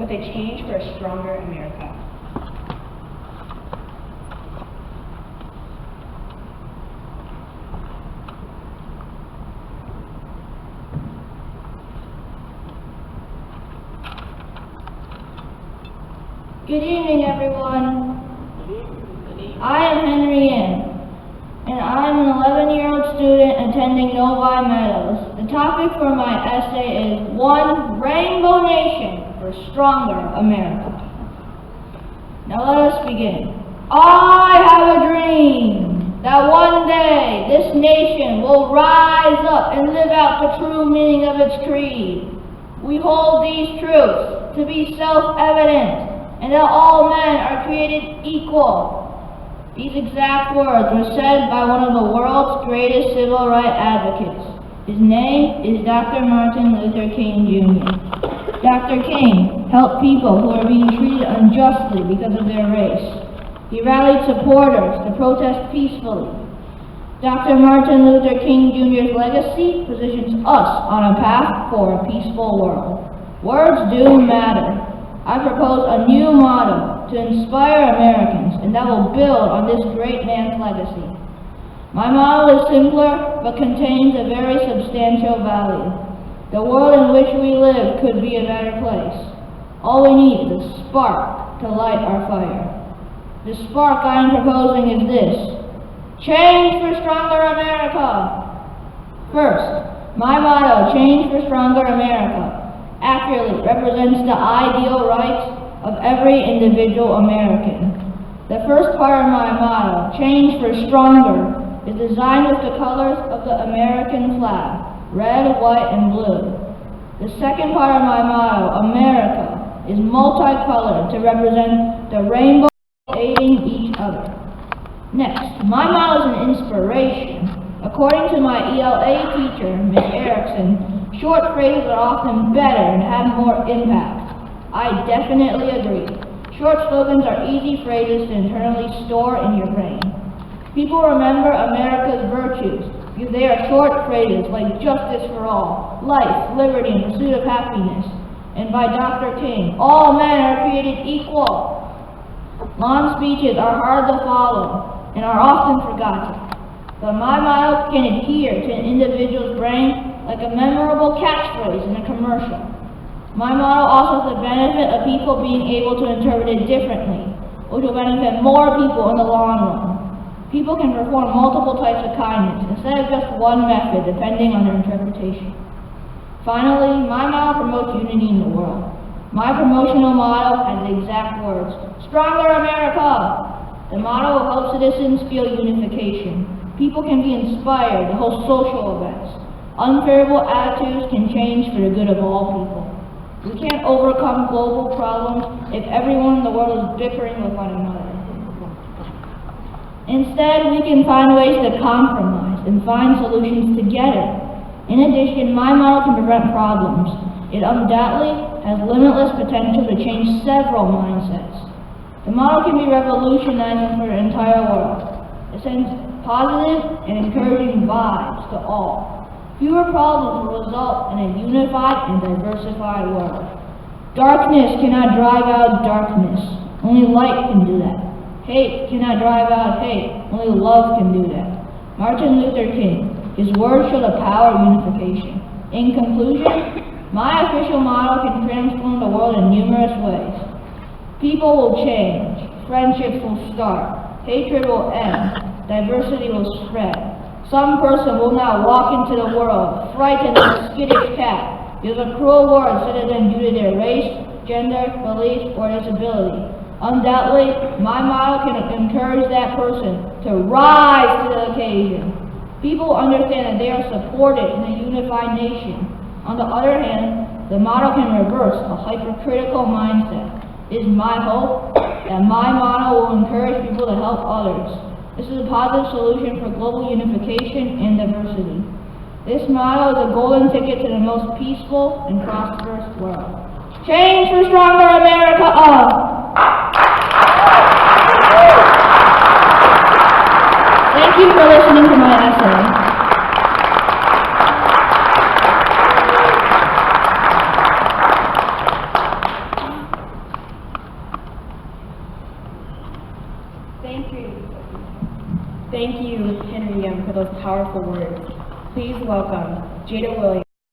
with a change for a stronger America. Good evening, everyone. I am Henry Ann, and I'm an 11-year-old student attending Novi Meadows. The topic for my essay is One Rainbow Nation for Stronger America. Now let us begin. I have a dream that one day this nation will rise up and live out the true meaning of its creed. We hold these truths to be self-evident, and that all men are created equal. These exact words were said by one of the world's greatest civil rights advocates. His name is Dr. Martin Luther King Jr. Dr. King helped people who are being treated unjustly because of their race. He rallied supporters to protest peacefully. Dr. Martin Luther King Jr.'s legacy positions us on a path for a peaceful world. Words do matter. I propose a new motto to inspire Americans, and that will build on this great man's legacy. My motto is simpler, but contains a very substantial value. The world in which we live could be a better place. All we need is a spark to light our fire. The spark I am proposing is this: change for stronger America. First, my motto, change for stronger America, accurately represents the ideal rights of every individual American. The first part of my motto, change for stronger, is designed with the colors of the American flag, red, white, and blue. The second part of my motto, America, is multicolored to represent the rainbow aiding each other. Next, my motto is an inspiration. According to my ELA teacher, Ms. Erickson, short phrases are often better and have more impact. I definitely agree. Short slogans are easy phrases to internally store in your brain. People remember America's virtues because they are short phrases like justice for all, life, liberty, and pursuit of happiness. And by Dr. King, all men are created equal. Long speeches are hard to follow and are often forgotten. But my motto can adhere to an individual's brain like a memorable catchphrase in a commercial. My motto also has the benefit of people being able to interpret it differently, which will benefit more people in the long run. People can perform multiple types of kindness instead of just one method, depending on their interpretation. Finally, my motto promotes unity in the world. My promotional motto has the exact words, Stronger America! The motto will help citizens feel unification. People can be inspired to host social events. Unfavorable attitudes can change for the good of all people. We can't overcome global problems if everyone in the world is bickering with one another. Instead, we can find ways to compromise and find solutions together. In addition, my model can prevent problems. It undoubtedly has limitless potential to change several mindsets. The model can be revolutionizing for the entire world. It sends positive and encouraging vibes to all. Fewer problems will result in a unified and diversified world. Darkness cannot drive out darkness. Only light can do that. Hate cannot drive out hate. Only love can do that. Martin Luther King, his words show the power of unification. In conclusion, my official motto can transform the world in numerous ways. People will change. Friendships will start. Hatred will end. Diversity will spread. Some person will not walk into the world frightened as a skittish cat because a cruel word said to them due to their race, gender, beliefs, or disability. Undoubtedly, my motto can encourage that person to rise to the occasion. People understand that they are supported in a unified nation. On the other hand, the motto can reverse a hypercritical mindset. It is my hope that my motto will encourage people to help others. This is a positive solution for global unification and diversity. This motto is a golden ticket to the most peaceful and prosperous world. Change for stronger America! Thank you for listening to my essay. Thank you. Thank you, Henry M., for those powerful words. Please welcome Jada Williams.